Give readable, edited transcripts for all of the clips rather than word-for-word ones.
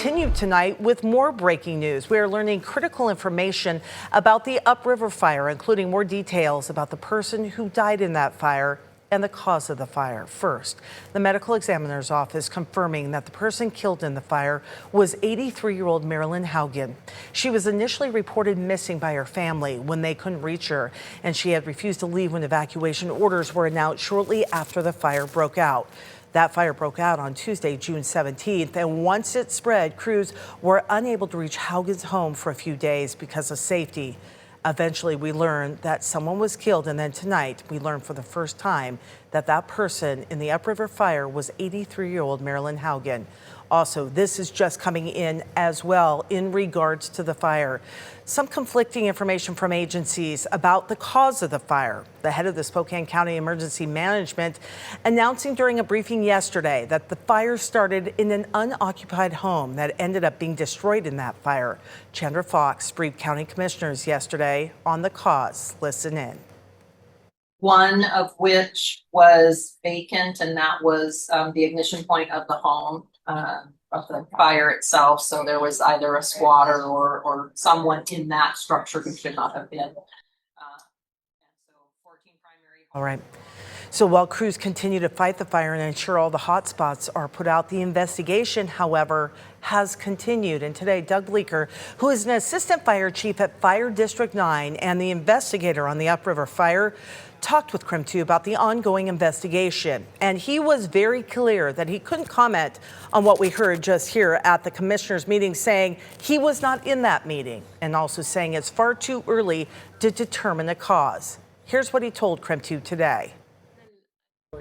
continue tonight with more breaking news. We are learning critical information about the Upriver Fire, including more details about the person who died in that fire and the cause of the fire. First, the medical examiner's office confirming that the person killed in the fire was 83-year-old Marilyn Haugen. She was initially reported missing by her family when they couldn't reach her, and she had refused to leave when evacuation orders were announced shortly after the fire broke out. That fire broke out on Tuesday, June 17th, and once it spread, crews were unable to reach Haugen's home for a few days because of safety. Eventually, we learned that someone was killed, and then tonight, we learned for the first time that that person in the Upriver Fire was 83-year-old Marilyn Haugen. Also, this is just coming in as well in regards to the fire. Some conflicting information from agencies about the cause of the fire. The head of the Spokane County Emergency Management announcing during a briefing yesterday that the fire started in an unoccupied home that ended up being destroyed in that fire. Chandra Fox briefed county commissioners yesterday on the cause. Listen in. One of which was vacant, and that was the ignition point of the home, of the fire itself. So there was either a squatter or someone in that structure who should not have been. And so 14 primary. All right. So while crews continue to fight the fire and ensure all the hot spots are put out, the investigation, however, has continued. And today, Doug Bleeker, who is an assistant fire chief at Fire District 9 and the investigator on the Upriver Fire, talked with KREM 2 about the ongoing investigation. And he was very clear that he couldn't comment on what we heard just here at the commissioners' meeting, saying he was not in that meeting, and also saying it's far too early to determine the cause. Here's what he told KREM 2 today.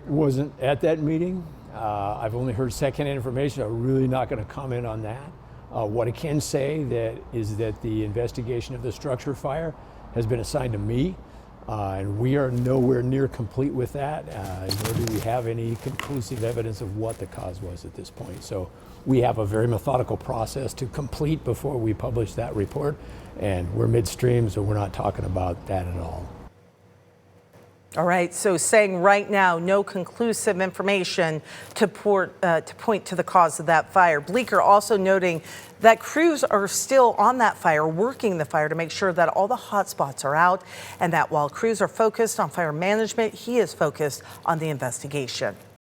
Wasn't at that meeting. I've only heard second-hand information. I'm really not going to comment on that. What I can say is that the investigation of the structure fire has been assigned to me, and we are nowhere near complete with that, nor do we have any conclusive evidence of what the cause was at this point. So we have a very methodical process to complete before we publish that report, and we're midstream, so we're not talking about that at all. All right, so saying right now, no conclusive information to point to the cause of that fire. Bleeker also noting that crews are still on that fire, working the fire to make sure that all the hot spots are out, and that while crews are focused on fire management, he is focused on the investigation.